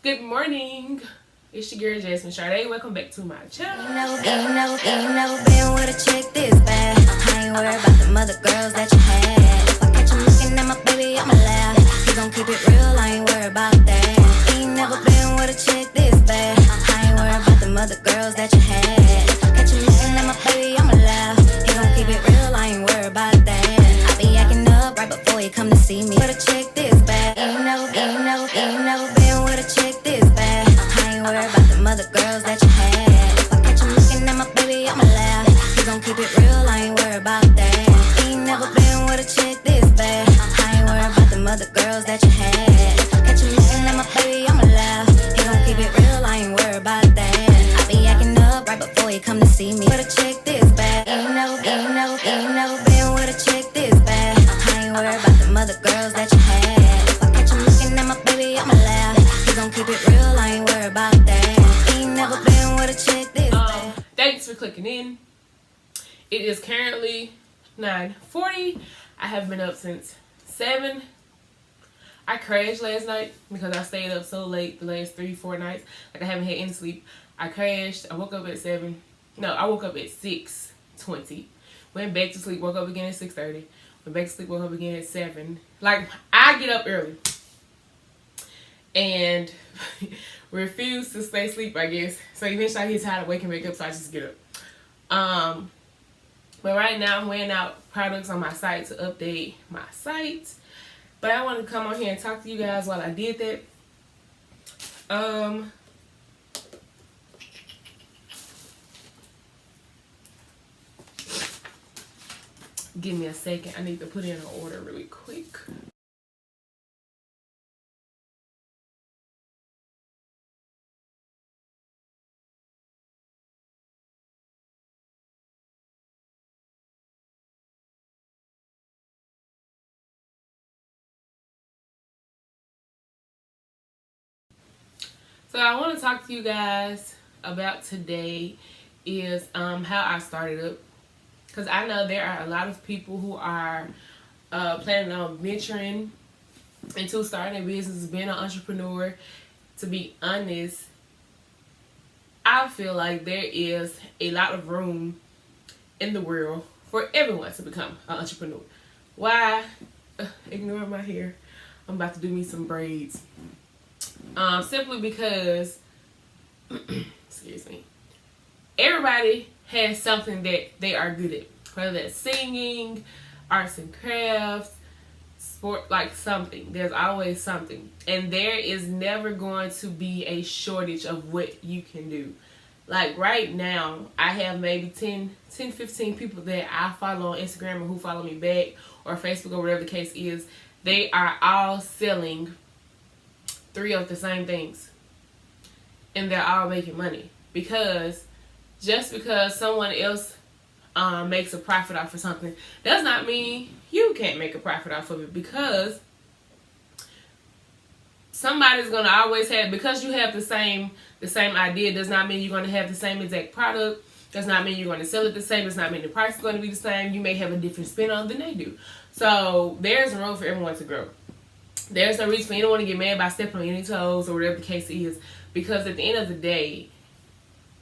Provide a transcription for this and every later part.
Good morning. It's your girl Jasmine Sade. Welcome back to my channel. Ain't never been with a chick this bad. I ain't worried about the mother girls that you had. If I catch him looking at my baby, I'ma laugh. He gon' keep it real, I ain't worried about that. Ain't never been with a chick this bad. I ain't worried about the mother girls that you had. If I catch him looking at my baby, I'ma laugh. He gon' keep it real, I ain't worried about that. I be acting up right before you come to see me. With a chick this bad. Ain't never been with a chick this bad. I ain't worried about the mother girls that you had. If I catch him looking at my baby, I'ma laugh. He gon' keep it real, I ain't worried about that. Ain't never been with a chick this bad. I ain't worried about the mother girls that you had. If I catch him looking at my baby, I'ma laugh. He gon' keep it real, I ain't worried about that. I be acting up right before you come to see me. With a chick this bad. Ain't never been with a chick this bad. I ain't worried about the mother girls that you had. If I catch him looking at my baby, I'ma laugh. He gon' keep it real, I ain't worried about that. Ain't never been with a chick this bad. Thanks for clicking in. It is currently 9:40. I have been up since 7. I crashed last night because I stayed up so late the last 3-4 nights. Like I haven't had any sleep. I crashed. I woke up at 7. No, I woke up at 6:20. Went back to sleep. Woke up again at 6:30. Went back to sleep. Woke up again at 7. Like I get up early and refuse to stay asleep, I guess. So eventually I get tired of waking back up, so I just get up. But right now I'm weighing out products on my site to update my site. But I wanted to come on here and talk to you guys while I did that. Give me a second. I need to put in an order really quick. So I want to talk to you guys about today is how I started up. Because I know there are a lot of people who are planning on venturing into starting a business, being an entrepreneur. To be honest, I feel like there is a lot of room in the world for everyone to become an entrepreneur. Why? Ignore my hair. I'm about to do me some braids. Simply because, excuse me, everybody has something that they are good at. Whether that's singing, arts and crafts, sport, like something. There's always something. And there is never going to be a shortage of what you can do. Like right now, I have maybe 15 people that I follow on Instagram or who follow me back or Facebook or whatever the case is. They are all selling 3 of the same things. And they're all making money. Because just because someone else makes a profit off of something does not mean you can't make a profit off of it, because somebody's gonna always have, because you have the same idea does not mean you're gonna have the same exact product, does not mean you're gonna sell it the same, does not mean the price is gonna be the same. You may have a different spin on it than they do. So there's room for everyone to grow. There's no reason for anyone to get mad by stepping on any toes or whatever the case is, because at the end of the day,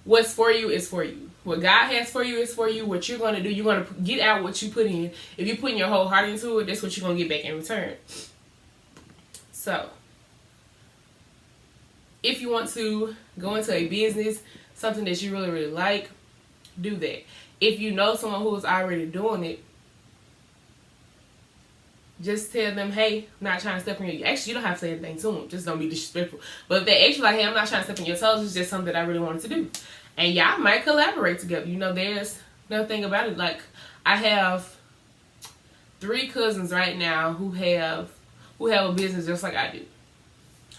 what's for you is for you. What God has for you is for you. What you're going to do, you're going to get out what you put in. If you're putting your whole heart into it, that's what you're going to get back in return. So, if you want to go into a business, something that you really, really like, do that. If you know someone who is already doing it, just tell them, hey, I'm not trying to step on your... Actually, you don't have to say anything to them. Just don't be disrespectful. But if they actually like, hey, I'm not trying to step on your toes, it's just something that I really wanted to do. And y'all might collaborate together. You know, there's nothing about it. Like, I have 3 cousins right now who have a business just like I do.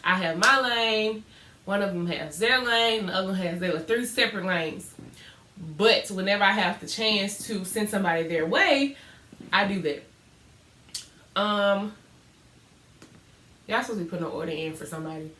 I have my lane. One of them has their lane. The other one has their 3 separate lanes. But whenever I have the chance to send somebody their way, I do that. Y'all supposed to be putting an order in for somebody.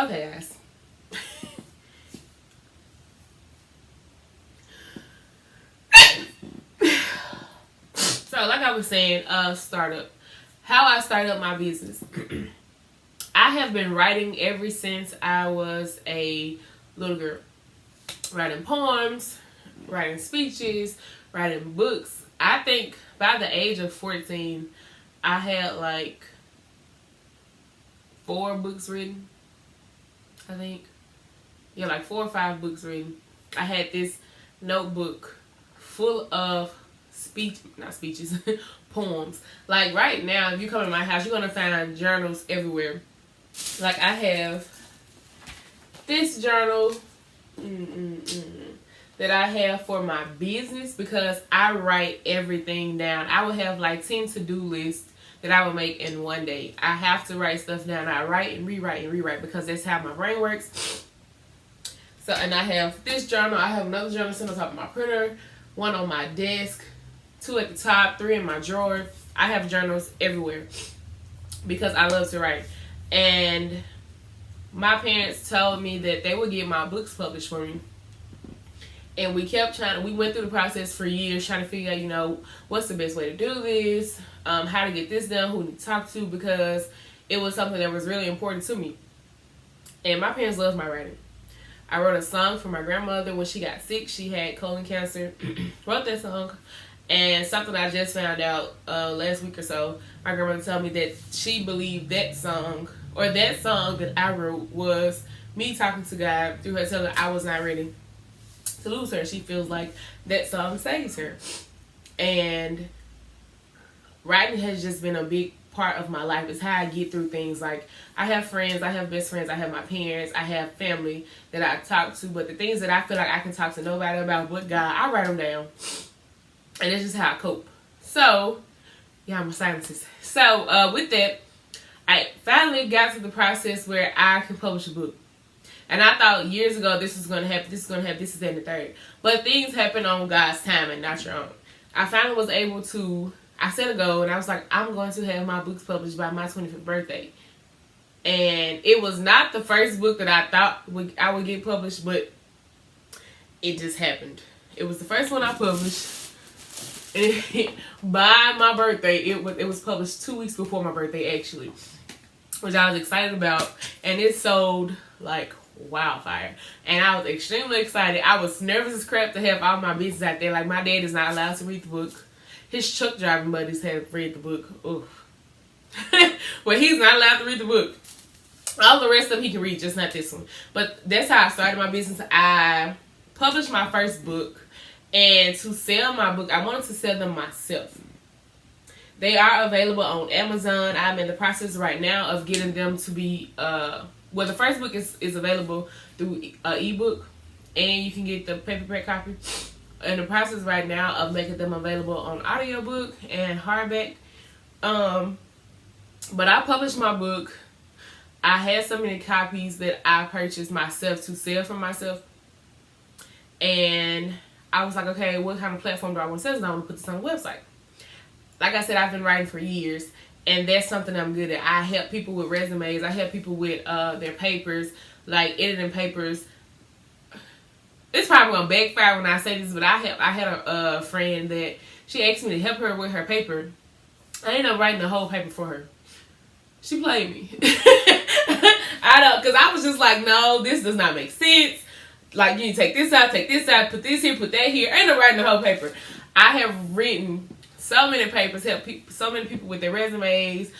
Okay, guys. So, like I was saying, startup. How I started my business. I have been writing ever since I was a little girl. Writing poems, writing speeches, writing books. I think by the age of 14, I had like 4 books written. I think. Yeah, like 4 or 5 books written. I had this notebook full of poems. Like right now, if you come to my house, you're going to find journals everywhere. Like I have this journal that I have for my business because I write everything down. I would have like 10 to-do lists that I would make in one day. I have to write stuff down. I write and rewrite because that's how my brain works. So, and I have this journal. I have another journal sitting on top of my printer, 1 on my desk, 2 at the top, 3 in my drawer. I have journals everywhere because I love to write. And my parents told me that they would get my books published for me. And we kept we went through the process for years trying to figure out, what's the best way to do this, how to get this done, who to talk to, because it was something that was really important to me. And my parents loved my writing. I wrote a song for my grandmother when she got sick. She had colon cancer. Wrote that song. And something I just found out last week or so, my grandmother told me that she believed that song that I wrote was me talking to God through her telling her I was not ready to lose her. She feels like that song saves her. And writing has just been a big part of my life. It's how I get through things. Like I have friends, I have best friends, I have my parents, I have family that I talk to, but the things that I feel like I can talk to nobody about but God, I write them down. And it's just how I cope. So, yeah, I'm a scientist. So, with that, I finally got to the process where I can publish a book. And I thought years ago this is going to happen, this is going to happen, this is that and the third. But things happen on God's time and not your own. I finally was able to, I set a goal and I was like, I'm going to have my books published by my 25th birthday. And it was not the first book that I thought I would get published, but it just happened. It was the first one I published. By my birthday. It was published 2 weeks before my birthday, actually, which I was excited about, and it sold like wildfire, and I was extremely excited. I was nervous as crap to have all my business out there. Like my dad is not allowed to read the book. His truck driving buddies have read the book. Oof. Well, he's not allowed to read the book. All the rest of them he can read, just not this one. But that's how I started my business. I published my first book. And to sell my book, I wanted to sell them myself. They are available on Amazon. I'm in the process right now of getting them to be, the first book is available through ebook, and you can get the paperback copy. In the process right now of making them available on audiobook and hardback. But I published my book. I had so many copies that I purchased myself to sell for myself. And I was like, okay, what kind of platform do I want to sell this on? I want to put this on the website. Like I said, I've been writing for years, and that's something I'm good at. I help people with resumes. I help people with their papers, like editing papers. It's probably going to backfire when I say this, but I had a friend that she asked me to help her with her paper. I ended up writing the whole paper for her. She played me. Because I was just like, no, this does not make sense. Like, you need to take this out, put this here, put that here. I ended up writing the whole paper. I have written so many papers, helped so many people with their resumes,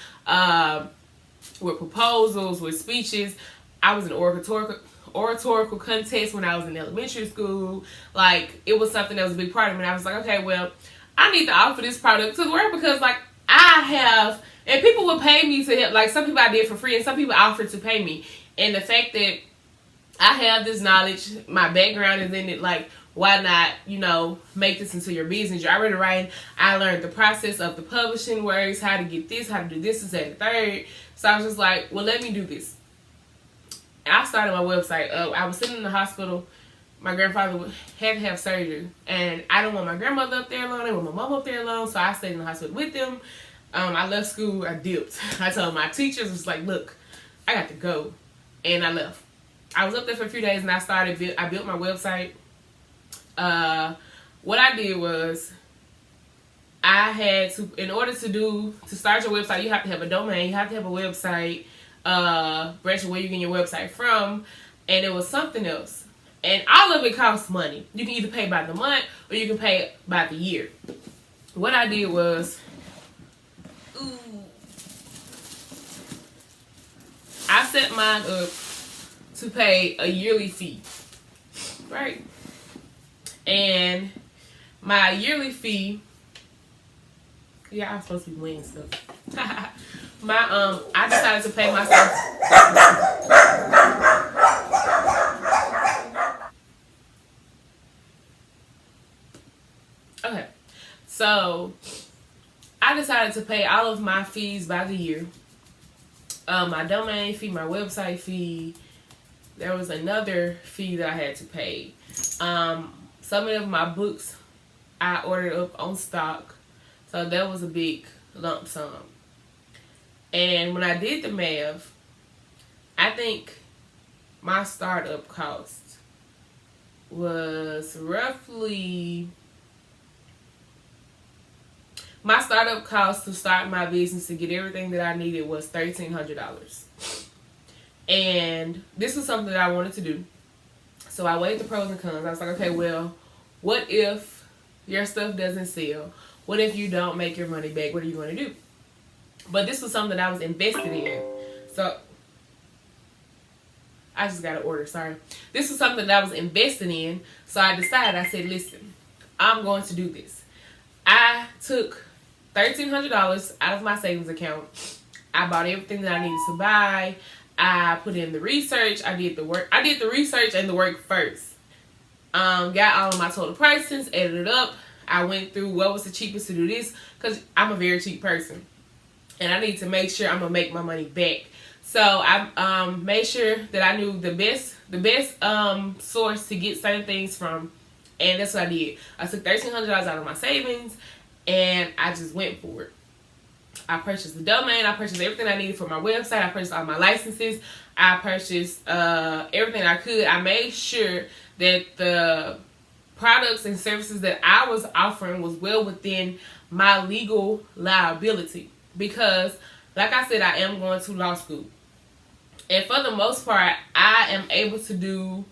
with proposals, with speeches. I was in oratorical contest when I was in elementary school. Like, it was something that was a big part of me. And I was like, okay, well, I need to offer this product to the world because, like, I have, and people would pay me to help. Like, some people I did for free, and some people offered to pay me. And the fact that I have this knowledge, my background is in it, like, why not, make this into your business? You're already writing. I learned the process of the publishing works, how to get this, how to do this, and third. So I was just like, well, let me do this. And I started my website up. I was sitting in the hospital. My grandfather had to have surgery, and I didn't want my grandmother up there alone. I didn't want my mom up there alone, so I stayed in the hospital with them. I left school. I dipped. I told my teachers, was like, look, I got to go. and I left. I was up there for a few days, and I built my website. What I did was, I had to, in order to start your website, you have to have a domain, you have to have a website, branch where you get your website from, and it was something else. And all of it costs money. You can either pay by the month or you can pay by the year. What I did was, I set mine up to pay a yearly fee, right? And my yearly fee, yeah, I was supposed to be winning stuff. I decided to pay myself. Okay, so I decided to pay all of my fees by the year. My domain fee, my website fee. There was another fee that I had to pay. Some of my books I ordered up on stock, so that was a big lump sum. And when I did the math, I think my startup cost was roughly, my startup cost to start my business, to get everything that I needed, was $1,300. And this was something that I wanted to do. So I weighed the pros and cons. I was like, okay, well, what if your stuff doesn't sell? What if you don't make your money back? What are you going to do? But this was something that I was invested in. So I just got an order, sorry. This was something that I was invested in. So I decided, I said, listen, I'm going to do this. I took $1,300 out of my savings account. I bought everything that I needed to buy. I put in the research. I did the work. I did the research and the work first. Got all of my total prices, added it up. I went through what was the cheapest to do this, because I'm a very cheap person. And I need to make sure I'm going to make my money back. So I made sure that I knew the best source to get certain things from. And that's what I did. I took $1,300 out of my savings, and I just went for it. I purchased the domain. I purchased everything I needed for my website. I purchased all my licenses. I purchased everything I could. I made sure that the products and services that I was offering was well within my legal liability. Because, like I said, I am going to law school. And for the most part, I am able to do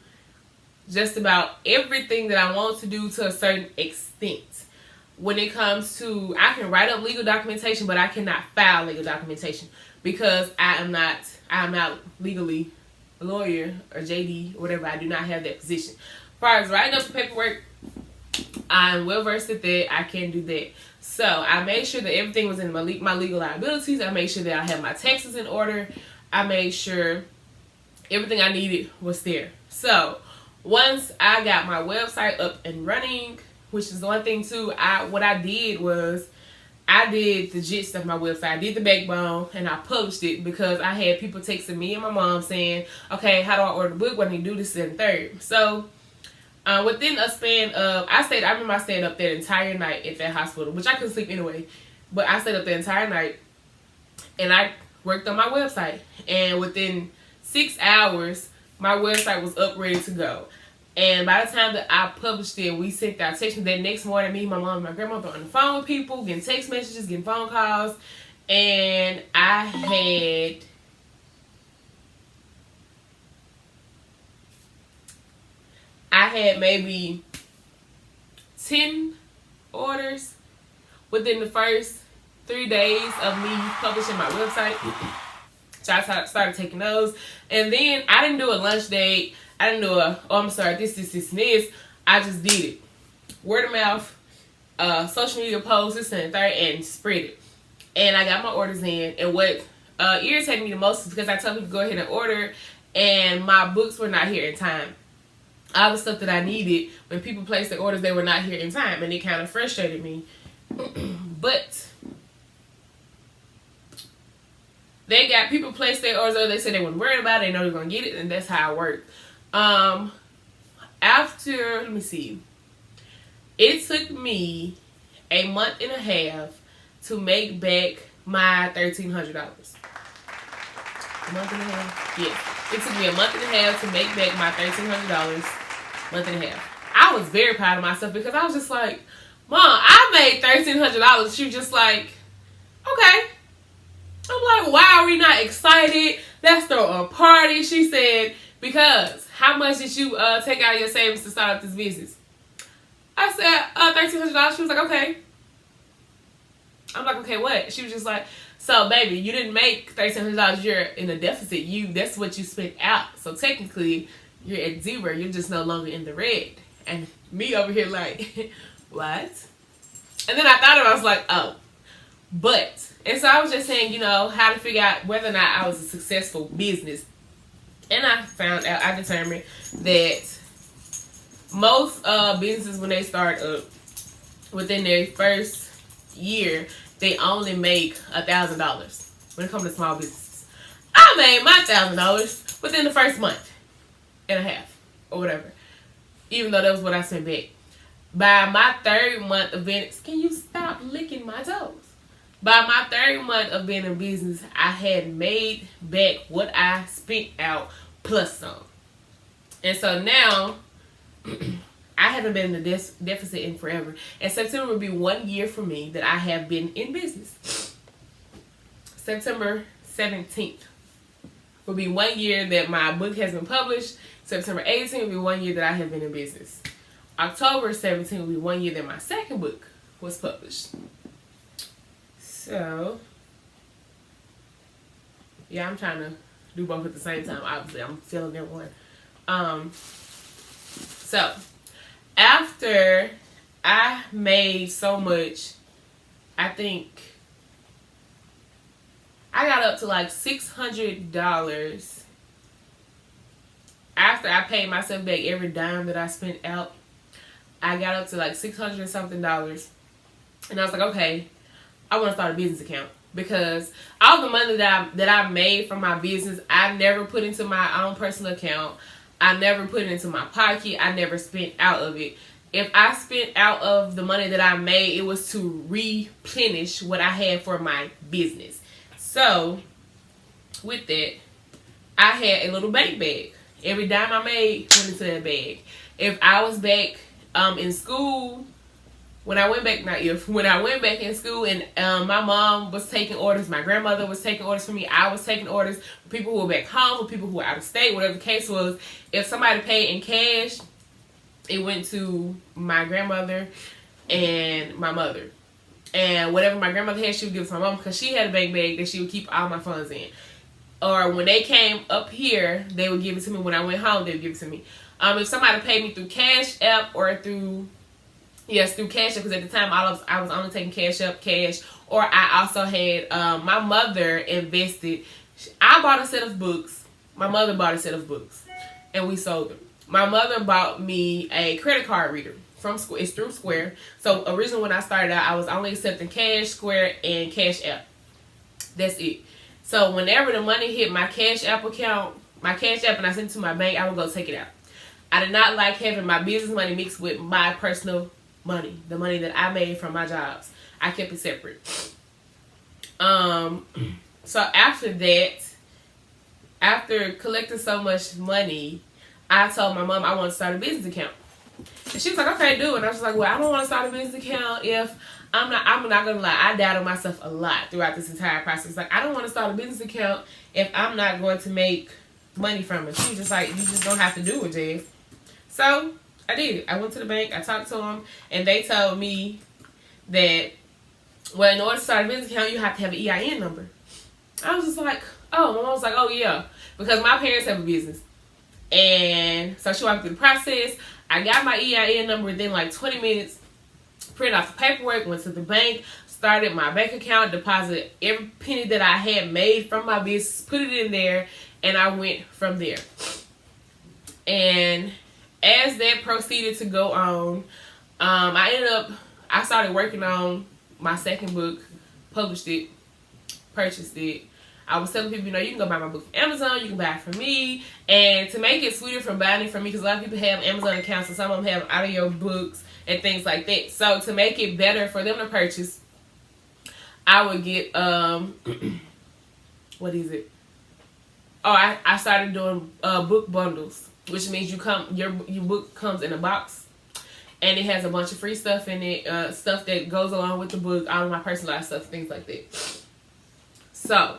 just about everything that I want to do to a certain extent. When it comes to, I can write up legal documentation, but I cannot file legal documentation because I am not legally a lawyer or JD or whatever. I do not have that position. As far as writing up the paperwork, I'm well versed at that. I can do that. So I made sure that everything was in my legal liabilities. I made sure that I had my taxes in order. I made sure everything I needed was there. So once I got my website up and running, which is the one thing too, what I did was I did the gist of my website. I did the backbone, and I published it because I had people texting me and my mom saying, okay, how do I order the book? What do you do? This and third. So within a span of, I remember I stayed up there the entire night at that hospital, which I couldn't sleep anyway, but I stayed up the entire night and I worked on my website. And within 6 hours, my website was up, ready to go. And by the time that I published it, we sent out text. That next morning, me, my mom, and my grandmother were on the phone with people, getting text messages, getting phone calls. And I had maybe 10 orders within the first 3 days of me publishing my website. So I started taking those. And then I didn't do a lunch date. I didn't do this. I just did it. Word of mouth, social media posts, this and third, and spread it. And I got my orders in. And what irritated me the most is because I told people to go ahead and order, and my books were not here in time. All the stuff that I needed, when people placed their orders, they were not here in time. And it kind of frustrated me. But they got people placed their orders, they said they weren't worried about it, they know they're going to get it, and that's how it worked. After, let me see, it took me a month and a half to make back my $1,300. A month and a half? Yes. It took me a month and a half to make back my $1,300. Month and a half. I was very proud of myself because I was just like, Mom, I made $1,300. She was just like, okay. I'm like, why are we not excited? Let's throw a party. She said, because how much did you take out of your savings to start up this business? I said, $1,300. She was like, okay. I'm like, okay, what? She was just like, so baby, you didn't make $1,300. You're in a deficit. That's what you spent out. So technically, you're at zero. You're just no longer in the red. And me over here like, what? And then I thought about it. I was like, oh. But, and so I was just saying, how to figure out whether or not I was a successful business. And I determined that most businesses, when they start up, within their first year, they only make $1,000 when it comes to small businesses. I made my $1,000 within the first month and a half or whatever, even though that was what I spent back. By my third month of being, can you stop licking my toes? By my third month of being in business, I had made back what I spent out plus some. And so now, I haven't been in the deficit in forever. And September will be 1 year for me that I have been in business. September 17th will be 1 year that my book has been published. September 18th will be 1 year that I have been in business. October 17th will be 1 year that my second book was published. So, yeah, I'm trying to do both at the same time. Obviously, I'm feeling that one. So, after I made so much, I think I got up to like $600 after I paid myself back every dime that I spent out. I got up to like $600 and something. And I was like, okay, I want to start a business account. Because all the money that I made from my business, I never put into my own personal account. I never put it into my pocket. I never spent out of it. If I spent out of the money that I made, it was to replenish what I had for my business. So, with that, I had a little bank bag. Every dime I made went into that bag. If I was back in school, when I went back in school and my mom was taking orders, my grandmother was taking orders for me, I was taking orders for people who were back home, for people who were out of state, whatever the case was. If somebody paid in cash, it went to my grandmother and my mother. And whatever my grandmother had, she would give it to my mom because she had a bank bag that she would keep all my funds in. Or when they came up here, they would give it to me. When I went home, they would give it to me. If somebody paid me through Cash App or through Cash App, because at the time I was only taking Cash App, cash, or I also had my mother invested. I bought a set of books. My mother bought a set of books, and we sold them. My mother bought me a credit card reader from Square. It's through Square. So originally when I started out, I was only accepting Cash, Square, and Cash App. That's it. So whenever the money hit my Cash App account, and I sent it to my bank, I would go take it out. I did not like having my business money mixed with my personal money, the money that I made from my jobs. I kept it separate. So after that, after collecting so much money, I told my mom I want to start a business account. And she was like, okay, do it. And I was like, well, I don't want to start a business account if I'm not going to lie. I doubted myself a lot throughout this entire process. Like, I don't want to start a business account if I'm not going to make money from it. She was just like, you just don't have to do it, Jess. So I did it. I went to the bank. I talked to them. And they told me that, well, in order to start a business account, you have to have an EIN number. I was just like, oh. My mom was like, oh, yeah. Because my parents have a business. And so she walked through the process. I got my EIN number within like 20 minutes. Printed off the paperwork, went to the bank, started my bank account, deposited every penny that I had made from my business, put it in there, and I went from there. And as that proceeded to go on, I started working on my second book, published it, purchased it. I was telling people, you can go buy my book from Amazon, you can buy it from me. And to make it sweeter from buying it from me, because a lot of people have Amazon accounts and some of them have audio books and things like that. So to make it better for them to purchase, I would get, what is it? I started doing book bundles, which means your book comes in a box, and it has a bunch of free stuff in it, stuff that goes along with the book, all of my personalized stuff, things like that. So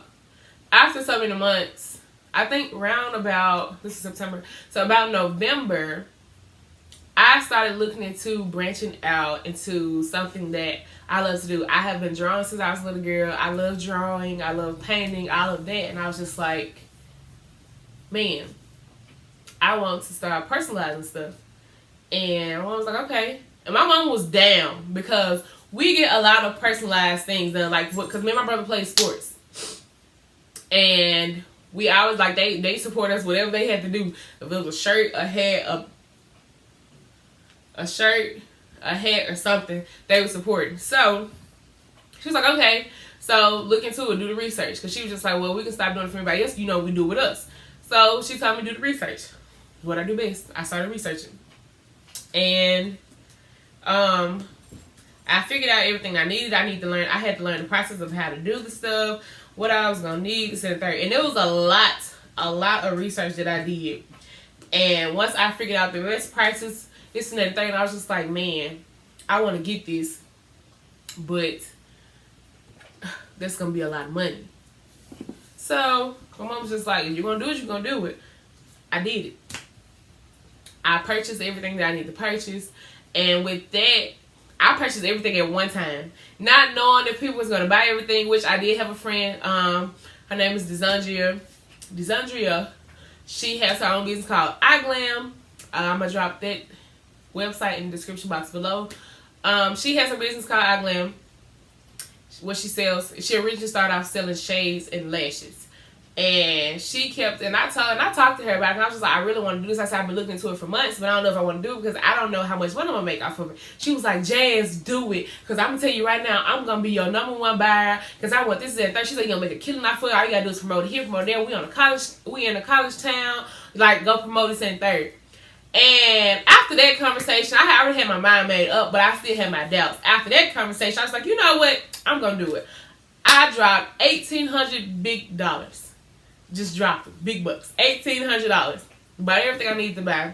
after so many months, I think this is September, so about November, I started looking into branching out into something that I love to do. I have been drawing since I was a little girl. I love drawing. I love painting, all of that. And I was just like, man, I want to start personalizing stuff. And my mom was like, okay. And my mom was down because we get a lot of personalized things done. Like, because me and my brother play sports. And we always, like, they support us, whatever they had to do. If it was a shirt, a hat, a hat or something, they were supporting. So she was like, okay, so look into it, do the research. Because she was just like, well, we can stop doing it for everybody else, we do it with us. So she told me to do the research. What I do best. I started researching. And I figured out everything I needed. I had to learn the process of how to do the stuff, what I was going to need, this and third. And there was a lot of research that I did. And once I figured out the best prices, this and that thing, I was just like, man, I want to get this, but that's going to be a lot of money. So my mom was just like, if you're going to do it, you're going to do it. I did it. I purchased everything that I need to purchase. And with that, I purchased everything at one time, not knowing if people was going to buy everything, which I did have a friend. Her name is Desandria. She has her own business called iGlam. I'm going to drop that website in the description box below. She has a business called iGlam. What she sells, she originally started off selling shades and lashes. And she kept, and I talked to her about it, and I was just like, I really want to do this. I said, I've been looking into it for months, but I don't know if I want to do it because I don't know how much money I'm going to make off of it. She was like, Jazz, do it. Because I'm going to tell you right now, I'm going to be your #1 buyer because I want this and that. She said, you're going to make a killing off of it. All you got to do is promote it here, promote it there. We in a college town. Like, go promote this and third. And after that conversation, I already had my mind made up, but I still had my doubts. After that conversation, I was like, you know what? I'm going to do it. I dropped $1,800 big dollars. Just dropped it. Big bucks. $1,800. Bought everything I needed to buy.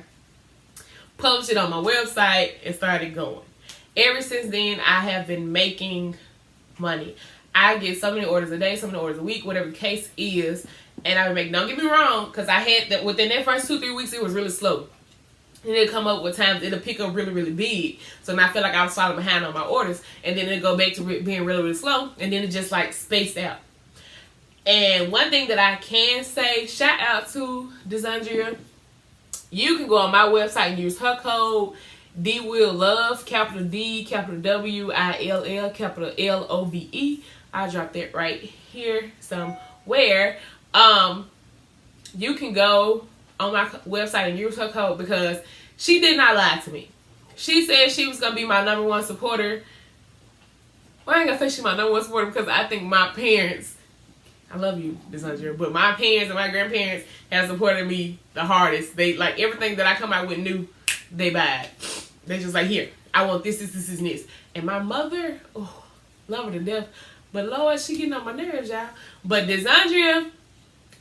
Published it on my website and started going. Ever since then, I have been making money. I get so many orders a day, so many orders a week, whatever the case is. And I've been making, don't get me wrong, because I had that within that first 2-3 weeks, it was really slow. And it'll come up with times, it'll pick up really, really big. So then I feel like I was falling behind on my orders. And then it'll go back to being really, really slow. And then it just like spaced out. And one thing that I can say, shout out to Desandria. You can go on my website and use her code DWILLOVE, capital D, capital WILL, capital LOVE. I'll drop that right here somewhere. You can go on my website and use her code because she did not lie to me. She said she was going to be my #1 supporter. Well, I ain't going to say she's my #1 supporter because I think my parents, I love you, Desandria, but my parents and my grandparents have supported me the hardest. They, like, everything that I come out with new, they buy it. They just like, here, I want this, and this. And my mother, oh, love her to death. But Lord, she getting on my nerves, y'all. But Desandria,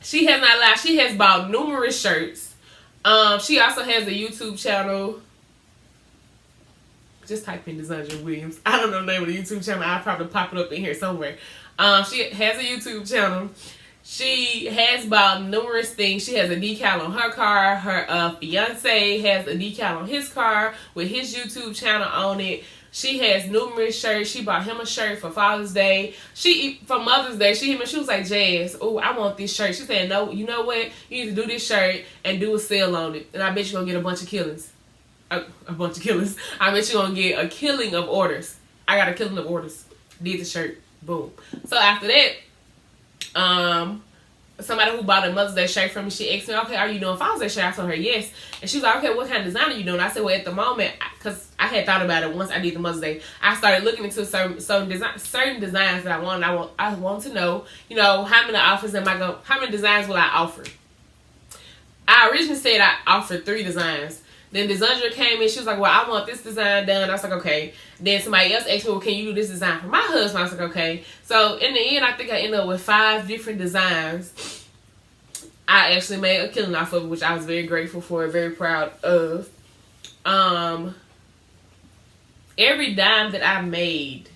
she has not lied. She has bought numerous shirts. She also has a YouTube channel. Just type in Desandria Williams. I don't know the name of the YouTube channel. I'll probably pop it up in here somewhere. She has a YouTube channel. She has bought numerous things. She has a decal on her car. Her fiance has a decal on his car with his YouTube channel on it. She has numerous shirts. She bought him a shirt for Father's Day. For Mother's Day, she was like, Jazz, oh, I want this shirt. She said, no, you know what? You need to do this shirt and do a sale on it. And I bet you're going to get a bunch of killings. A bunch of killings. I bet you're going to get a killing of orders. I got a killing of orders. Did the shirt. Boom. So after that, somebody who bought a Mother's Day shirt from me, she asked me, okay, are you doing Father's Day shirt? I told her yes. And she was like, okay, what kind of design are you doing? I said, well, at the moment, because I had thought about it once I did the Mother's Day, I started looking into certain designs that I want to know, how many designs will I offer? I originally said I offered 3 designs. Then Desandria came in, she was like, well, I want this design done. I was like, okay. Then somebody else asked me, well, can you do this design for my husband? I was like, okay. So in the end, I think I ended up with 5 different designs. I actually made a killing off of it, which I was very grateful for, very proud of. Every dime that I made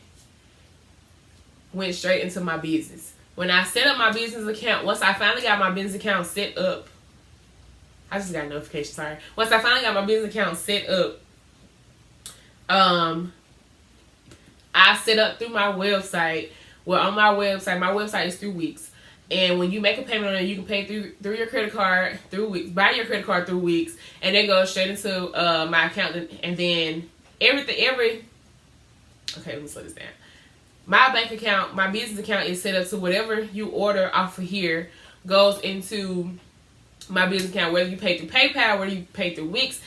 went straight into my business. When I set up my business account, once I finally got my business account set up, I just got a notification, sorry. Once I finally got my business account set up, I set up through my website. Well, on my website is through Wix. And when you make a payment on it, you can pay through your credit card through Wix, buy your credit card through Wix, and then go straight into my account. And then okay, let me slow this down. My bank account, my business account is set up to whatever you order off of here goes into my business account, whether you pay through PayPal, whether you pay through Wix,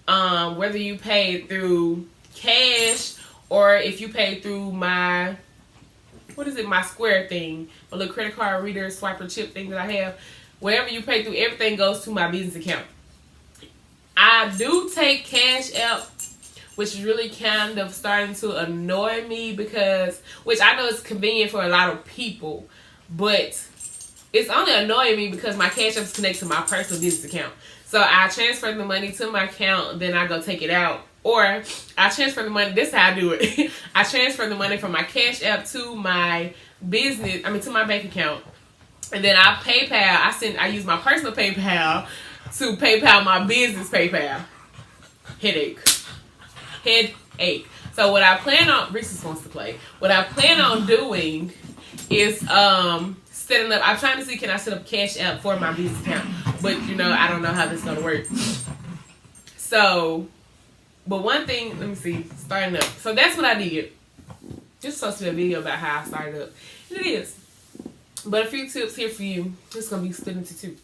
whether you pay through cash, or if you pay through my Square thing, my little credit card reader, swiper chip thing that I have. Wherever you pay through, everything goes to my business account. I do take Cash App, which is really kind of starting to annoy me which I know is convenient for a lot of people, but it's only annoying me because my Cash App is connected to my personal business account. So I transfer the money to my account, then I go take it out. Or I transfer the money, this is how I do it. I transfer the money from my Cash App to my to my bank account. And then I I use my personal PayPal to PayPal my business PayPal. Headache. So what I plan on, Reese wants to play. What I plan on doing is setting up, I'm trying to see, can I set up Cash App for my business account? But I don't know how this is going to work. So, but one thing, let me see, starting up. So that's what I did. Just supposed to be a video about how I started up. And it is. But a few tips here for you. It's going to be split into two.